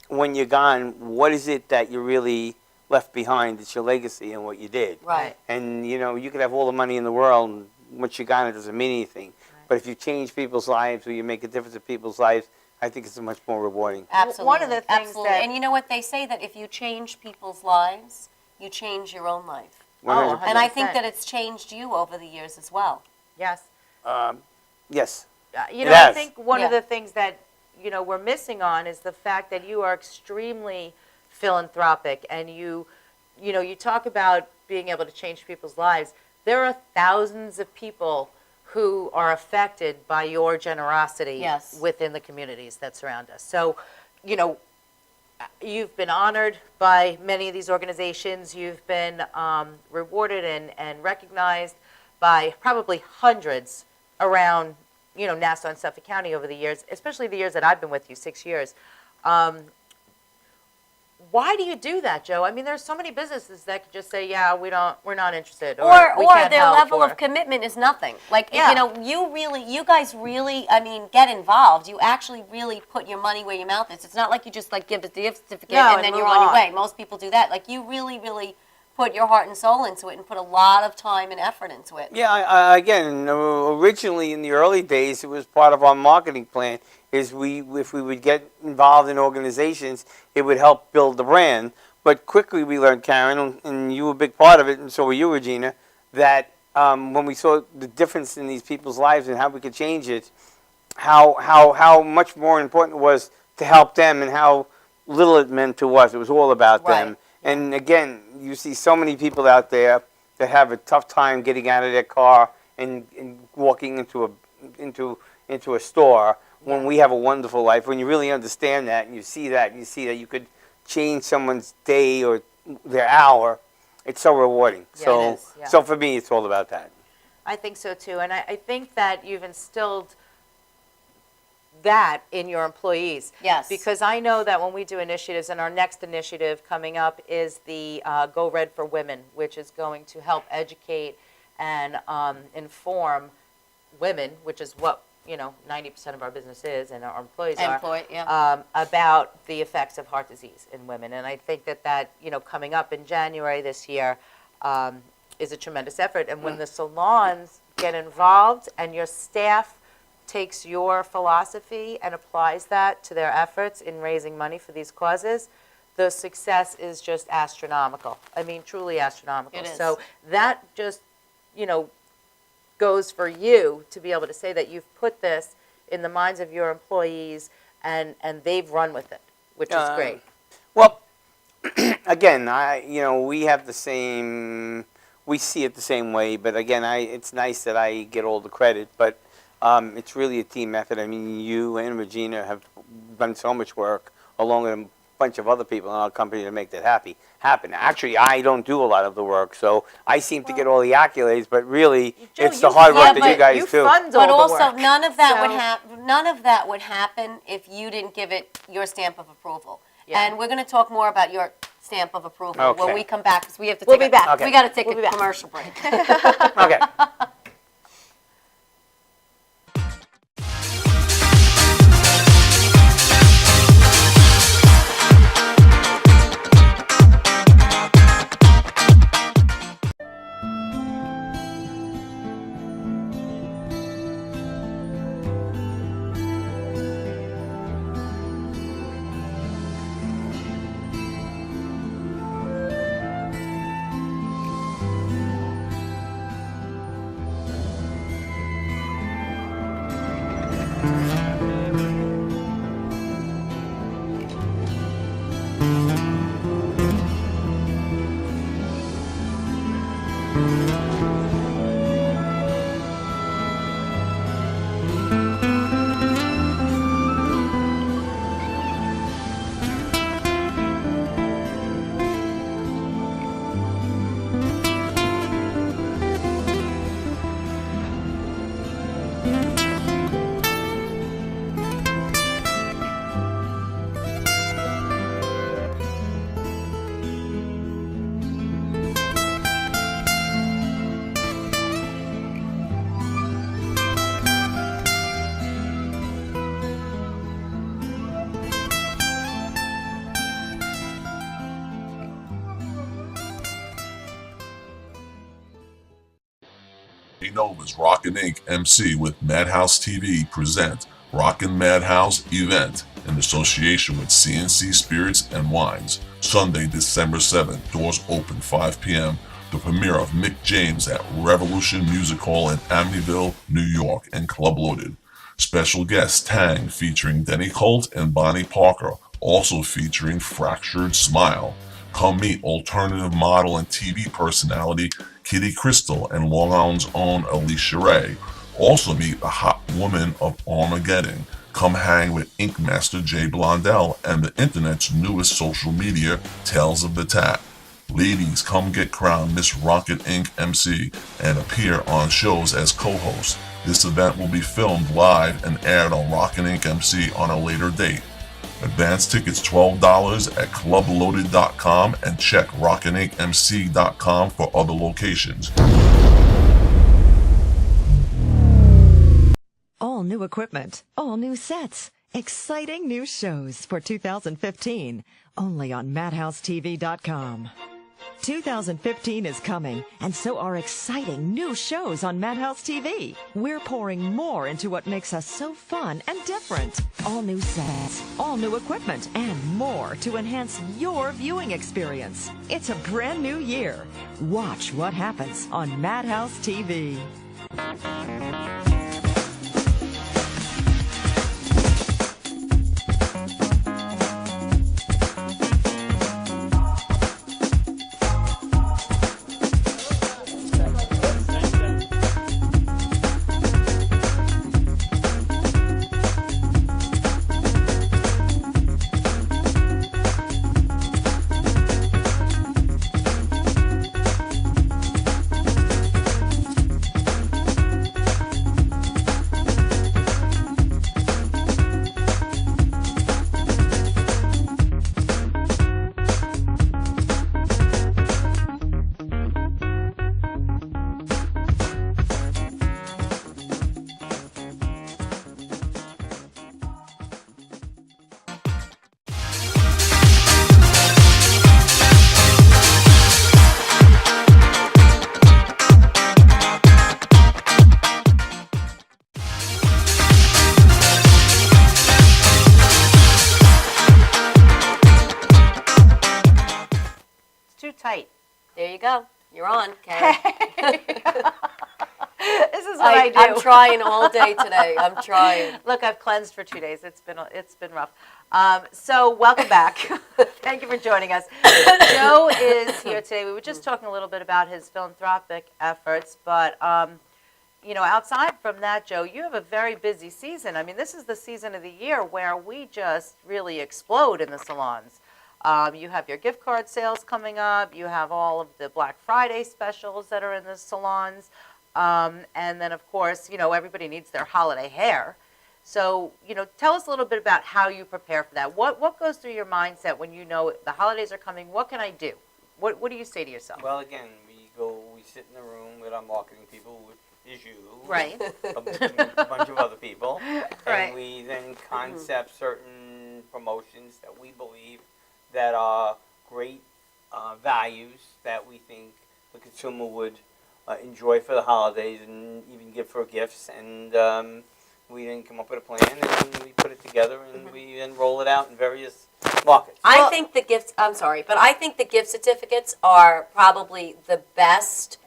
when you're gone, what is it that you really left behind? It's your legacy and what you did. Right. And, you know, you could have all the money in the world, and once you're gone, it doesn't mean anything. Right. But if you change people's lives or you make a difference in people's lives, I think it's much more rewarding. Absolutely. One of the things Absolutely. And you know what they say, that if you change people's lives, you change your own life. 100%. And I think that it's changed you over the years as well. Yes. Yes. You know, It I has. think one of the things that, you know, we're missing on is the fact that you are extremely philanthropic, and you know, you talk about being able to change people's lives. There are thousands of people who are affected by your generosity within the communities that surround us. So, you know, you've been honored by many of these organizations. You've been rewarded and recognized by probably hundreds around, you know, Nassau and Suffolk County over the years, especially the years that I've been with you, 6 years. Why do you do that, Joe? I mean, there's so many businesses that could just say, yeah, we're not interested, or we can't their help, level of commitment is nothing. Like, you know, you guys really, I mean, get involved. You actually really put your money where your mouth is. It's not like you just like give the gift certificate and then you're on your way. Most people do that. Like, you really, really put your heart and soul into it and put a lot of time and effort into it. Yeah, again, originally in the early days, it was part of our marketing plan. If we would get involved in organizations, it would help build the brand. But quickly we learned, Karen, and you were a big part of it, and so were you, Regina, that when we saw the difference in these people's lives and how we could change it, how much more important it was to help them and how little it meant to us. It was all about them. And again, you see so many people out there that have a tough time getting out of their car and walking into a store, when we have a wonderful life, when you really understand that and you see that you could change someone's day or their hour, it's so rewarding. Yeah, it is, yeah. So for me, it's all about that. I think so too, and I think that you've instilled that in your employees. Yes. Because I know that when we do initiatives, and our next initiative coming up is the Go Red for Women, which is going to help educate and inform women, which is what, you know, 90% of our business is, and our employees are, about the effects of heart disease in women. And I think that, you know, coming up in January this year is a tremendous effort. And when the salons get involved and your staff takes your philosophy and applies that to their efforts in raising money for these causes, the success is just astronomical. I mean, truly astronomical. It is. So that just, you know, goes for you to be able to say that you've put this in the minds of your employees and they've run with it, which is great. Well, again, we have the same, we see it the same way, but again, it's nice that I get all the credit, but it's really a team effort. I mean, you and Regina have done so much work along with a bunch of other people in our company to make that happen. Actually, I don't do a lot of the work, so I seem to get all the accolades, but really, Joe, it's the hard work that you guys do. But also, none of that would happen if you didn't give it your stamp of approval. Yeah. And we're going to talk more about your stamp of approval when we come back, because we have to take be back. We got to take a commercial break. Okay. already know as Rockin' Inc. MC with Madhouse TV present Rockin' Madhouse event in association with CNC Spirits and Wines. Sunday, December 7th, doors open 5 p.m. The premiere of Mick James at Revolution Music Hall in Amityville, New York, and Club Loaded. Special guest Tang featuring Denny Colt and Bonnie Parker, also featuring Fractured Smile. Come meet alternative model and TV personality Kitty Crystal and Long Island's own Alicia Ray. Also meet the hot woman of Armageddon. Come hang with Ink Master Jay Blondell and the internet's newest social media, Tales of the Tap. Ladies, come get crowned Miss Rocket Inc. MC and appear on shows as co-host. This event will be filmed live and aired on Rockin' Inc. MC on a later date. Advance tickets $12 at clubloaded.com and check rockinincmc.com for other locations. All new equipment, all new sets, exciting new shows for 2015, only on MadhouseTV.com. 2015 is coming, and so are exciting new shows on Madhouse TV. We're pouring more into what makes us so fun and different. All new sets, all new equipment, and more to enhance your viewing experience. It's a brand new year. Watch what happens on Madhouse TV. Tight. There you go. You're on, Karen. This is what I do. I'm trying all day today. I'm trying. Look, I've cleansed for 2 days. It's been rough. So welcome back. Thank you for joining us. Joe is here today. We were just talking a little bit about his philanthropic efforts, but outside from that, Joe, you have a very busy season. I mean, this is the season of the year where we just really explode in the salons. You have your gift card sales coming up. You have all of the Black Friday specials that are in the salons. And then, of course, everybody needs their holiday hair. So, tell us a little bit about how you prepare for that. What goes through your mindset when you know the holidays are coming? What can I do? What do you say to yourself? Well, again, we sit in the room with our marketing people, which is you. Right. A bunch of other people. Right. And we then concept certain promotions that we believe that are great values that we think the consumer would enjoy for the holidays and even give for gifts. And we then come up with a plan and we put it together and we then roll it out in various markets. I think the gifts, I'm sorry, but I think the gift certificates are probably the best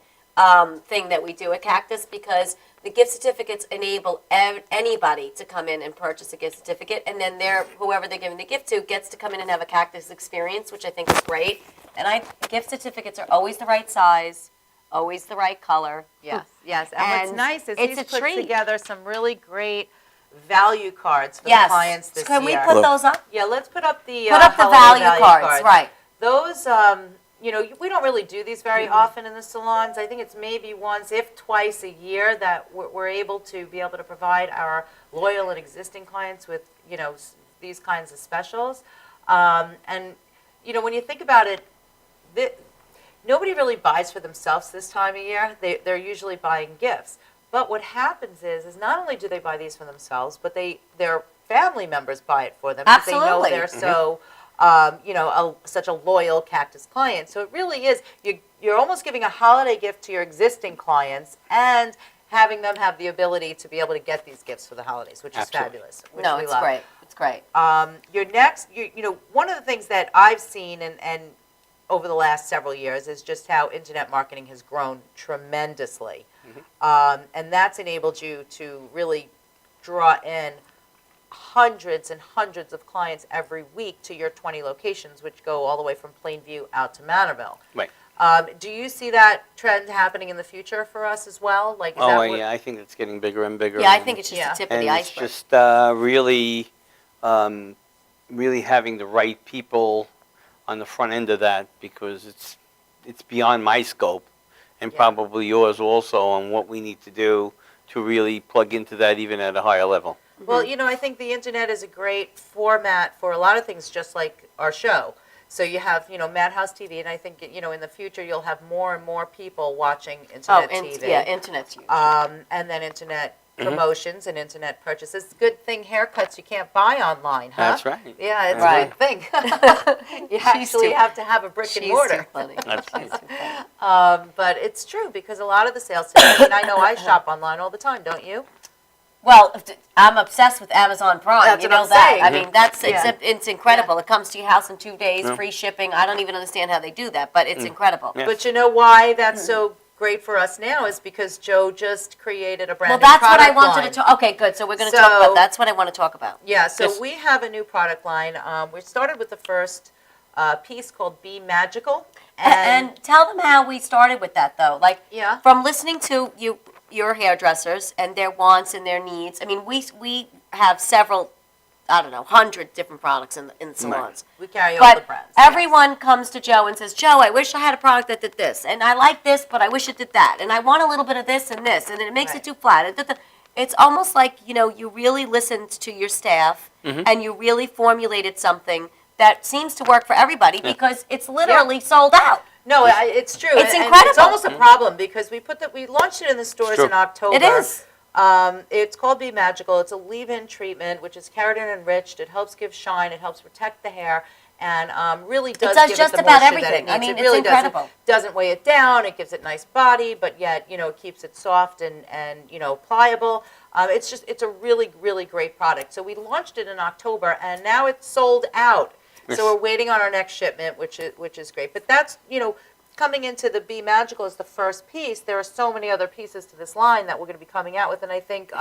thing that we do at Cactus, because the gift certificates enable anybody to come in and purchase a gift certificate, and then whoever they're giving the gift to gets to come in and have a Cactus experience, which I think is great. And gift certificates are always the right size, always the right color. Yes. And what's nice is he's put treat. together some really great value cards for the Yes. clients this Can year. we put those up? Yeah, let's put up the value cards, right. Those, we don't really do these very often in the salons. I think it's maybe once, if twice a year, that we're able to provide our loyal and existing clients with, these kinds of specials. And when you think about it, nobody really buys for themselves this time of year. They're usually buying gifts. But what happens is not only do they buy these for themselves, but their family members buy it for them. Absolutely. Because they know they're so such a loyal Cactus client. So it really is, you're almost giving a holiday gift to your existing clients and having them have the ability to be able to get these gifts for the holidays, which is fabulous. Which we it's love. great. It's great. Your next, one of the things that I've seen and over the last several years is just how internet marketing has grown tremendously. And that's enabled you to really draw in hundreds and hundreds of clients every week to your 20 locations, which go all the way from Plainview out to Manorville. Right. Do you see that trend happening in the future for us as well? Like, is that yeah, I think it's getting bigger and bigger. Yeah, I think it's just the tip of the iceberg. It's just really having the right people on the front end of that, because it's beyond my scope and probably yours also on what we need to do to really plug into that even at a higher level. Well, I think the internet is a great format for a lot of things, just like our show. So you have, Madhouse TV, and I think, in the future you'll have more and more people watching internet TV. Yeah, internet's huge. And then internet promotions and internet purchases. Good thing haircuts you can't buy online, huh? That's right. Yeah, it's a good thing. You actually have to have a brick and mortar. Too funny. But it's true, because a lot of the sales today, I know I shop online all the time, don't you? Well, I'm obsessed with Amazon Prime. That's you what know I'm that. saying. I mean, it's incredible. It comes to your house in 2 days, free shipping. I don't even understand how they do that, but it's incredible. Yeah. But you know why that's so great for us now is because Joe just created a brand new product line. Well, that's what I wanted to talk. Okay, good. So we're going to talk about. That's what I want to talk about. Yeah. So we have a new product line. We started with the first piece called Be Magical, and tell them how we started with that, though. Like, from listening to your hairdressers and their wants and their needs. I mean, we have several, 100 different products in salons. We carry all the brands. Everyone comes to Joe and says, Joe, I wish I had a product that did this, and I like this, but I wish it did that, and I want a little bit of this, and it makes it too flat. It's almost like, you really listened to your staff, and you really formulated something that seems to work for everybody because it's literally sold out. No, it's true. It's and incredible. It's almost a problem because we launched it in the stores in October. It is. It's called Be Magical. It's a leave-in treatment, which is keratin enriched. It helps give shine. It helps protect the hair, and really does give just it the about moisture everything. that it needs. I mean, it really it's incredible. doesn't weigh it down. It gives it nice body, but yet it keeps it soft and pliable. It's a really, really great product. So we launched it in October, and now it's sold out. So we're waiting on our next shipment, which is great. But that's, coming into the Be Magical is the first piece. There are so many other pieces to this line that we're going to be coming out with. And I think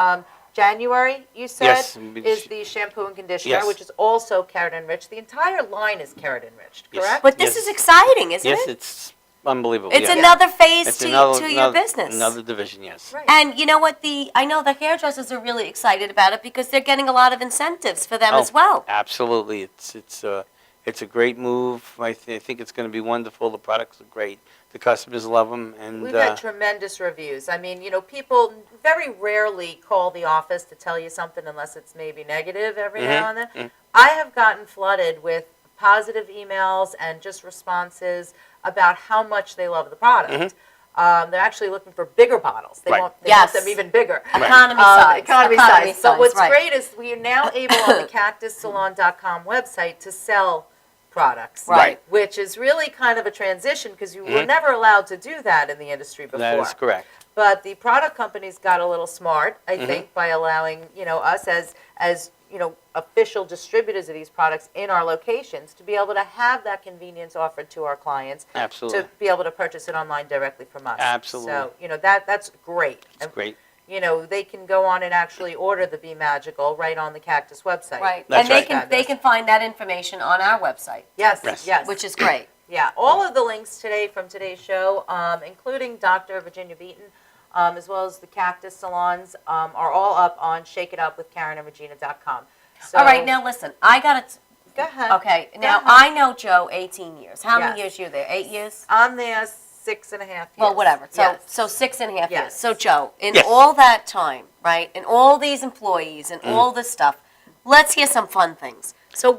January, you said, is the shampoo and conditioner, which is also keratin enriched. The entire line is keratin enriched, correct? But this is exciting, isn't it? Yes, it's unbelievable. It's another phase to your business. Another division, yes. Right. And you know what? I know the hairdressers are really excited about it because they're getting a lot of incentives for them as well. Absolutely. It's a great move. I think it's going to be wonderful. The products are great. The customers love them. And we've had tremendous reviews. I mean, people very rarely call the office to tell you something unless it's maybe negative every now and then. I have gotten flooded with positive emails and just responses about how much they love the product. They're actually looking for bigger bottles. They want them even bigger. Economy size. Economy size. But what's great is we are now able on the CactusSalon.com website to sell products, which is really kind of a transition because you were never allowed to do that in the industry before. That is correct. But the product companies got a little smart, I think, by allowing us as official distributors of these products in our locations to be able to have that convenience offered to our clients. Absolutely. To be able to purchase it online directly from us. Absolutely. So that's great. It's great. They can go on and actually order the Be Magical right on the Cactus website. Right. That's and they can find that information on our website. Yes. Which is great. Yeah. All of the links from today's show, including Dr. Virginia Beaton, as well as the Cactus Salons, are all up on shakeitupwithkarenandregina.com. So, all right. Now listen, I got to. Go ahead. Okay. Now I know Joe 18 years. How many years you there? 8 years? I'm there 6.5 years. Well, whatever. So Yes. so 6.5 Yes. years. So Joe, in all that time, right, and all these employees and all this stuff, let's hear some fun things. So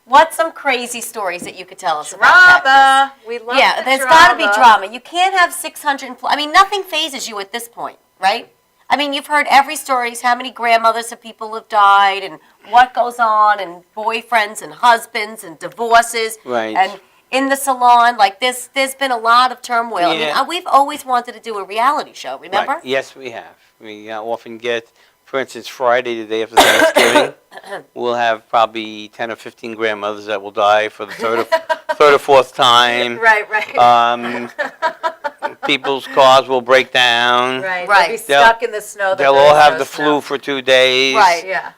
what's some crazy stories that you could tell us about Cactus? We love there's got to be drama. You can't have 600 employees. I mean, nothing phases you at this point, right? I mean, you've heard every stories, how many grandmothers of people have died and what goes on, and boyfriends and husbands and divorces. Right. And in the salon, like there's been a lot of turmoil. Yeah. I mean, we've always wanted to do a reality show, remember? Right. Yes, we have. We often get, for instance, Friday, the day after Thanksgiving, we'll have probably 10 or 15 grandmothers that will die for the third or fourth time. Right. People's cars will break down. Right. Right. They'll be stuck in the snow. They'll all have the flu for 2 days. Right. Yeah.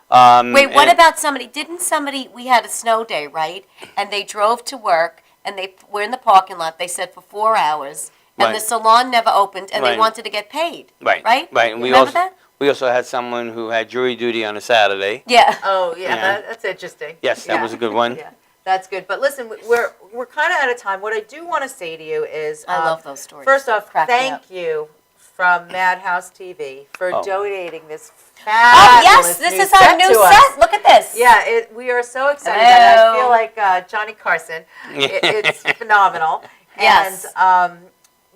Wait, what about somebody, we had a snow day, right? And they drove to work, and they were in the parking lot, they said for 4 hours, and the salon never opened, and they wanted to get paid. Right. Right? Right. And Remember that? we also had someone who had jury duty on a Saturday. Yeah. Oh, yeah. Yeah. That's interesting. Yes, that was a good one. Yeah. That's good. But listen, we're kind of out of time. What I do want to say to you is, I love those stories. First off, Crack me thank up. you from Madhouse TV for donating this Oh, fabulous yes, this new is our set new to us. set. Look at this. Yeah, we are so excited. And I feel Hello. like Johnny Carson. It's phenomenal. Yes. And,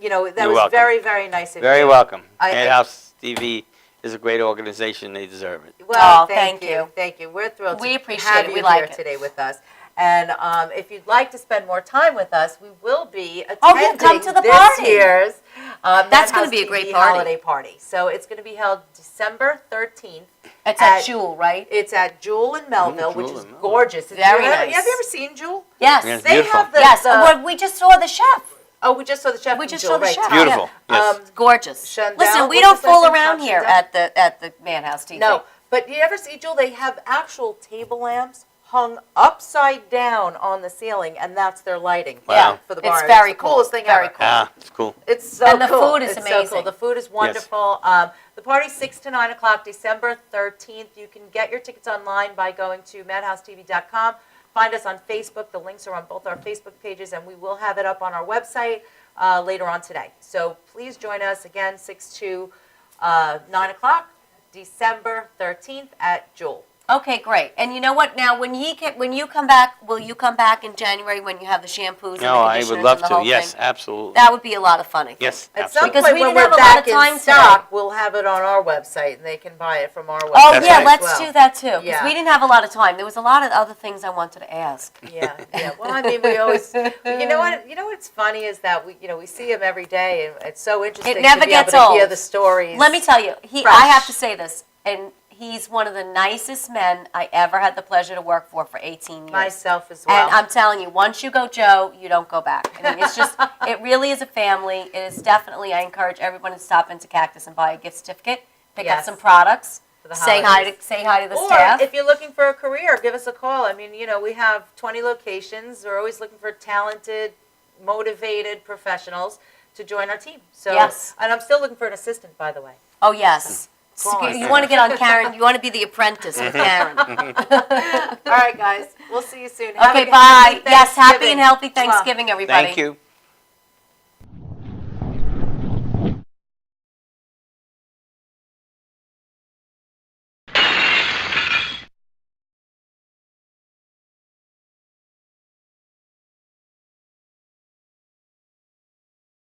that You're was welcome. very, very nice of you. Very welcome. I- Madhouse TV is a great organization. They deserve it. Well, Oh, thank thank you. you. Thank you. We're thrilled We to appreciate have it. you We like here it. today with us. And if you'd like to spend more time with us, we will be attending Oh, yeah, come to the this party. year's That's gonna Madhouse be a great TV party. holiday party. So it's going to be held December 13th. It's at Jewel, right? It's at Jewel in Melville, which Jewel is in Melville. gorgeous. Very have nice. Have you ever seen Jewel? Yes. Yes. They Beautiful. have the Yes. the- Well, we just saw the chef. oh, we just saw the chef. We from just Jewel, saw the right. chef. Beautiful. Yes. It's gorgeous. Chandel, Listen, we what's don't his last fool name? around here Chandel? at the Madhouse TV. No, but you ever see Jewel? They have actual table lamps hung upside down on the ceiling, and that's their lighting. Wow. Yeah, for the It's bar. very the cool. coolest thing Very ever. cool. Ah, it's cool. It's so And the cool. food is It's so amazing. cool. The food is wonderful. The party's 6 to 9 o'clock, December 13th. You can get your tickets online by going to madhousetv.com. Find us on Facebook. The links are on both our Facebook pages, and we will have it up on our website later on today. So please join us again, 6 to 9 o'clock, December 13th at Jewel. Okay, great. And you know what? Now, when you come back, will you come back in January when you have the shampoos and No, the I conditioners would love and the to. whole Yes, thing? absolutely. That would be a lot of fun, I think. Yes, At some absolutely. Because point we when didn't we're have a lot back of time in today. stock, we'll have it on our website, and they can buy it from our website. Oh, That's yeah, right. let's as well. do that too. Because Yeah. we didn't have a lot of time. There was a lot of other things I wanted to ask. Yeah. Well, I mean, we always, you know what's funny is that we see him every day, and it's so interesting It never to be gets able to hear old. the stories. Let me tell you, Fresh. I have to say this, and he's one of the nicest men I ever had the pleasure to work for 18 years. Myself as well. And I'm telling you, once you go Joe, you don't go back. I mean, it's just, it really is a family. It is definitely, I encourage everyone to stop into Cactus and buy a gift certificate, pick up Yes. some products, For the say holidays. hi to the Or staff. if you're looking for a career, give us a call. I mean, we have 20 locations. We're always looking for talented, motivated professionals to join our team. So, Yes. And I'm still looking for an assistant, by the way. Oh, yes. on. You want to get on Karen, you want to be the apprentice with Karen. All right, guys. We'll see you soon. Okay, bye. Yes, happy and healthy Thanksgiving, everybody. Thank you.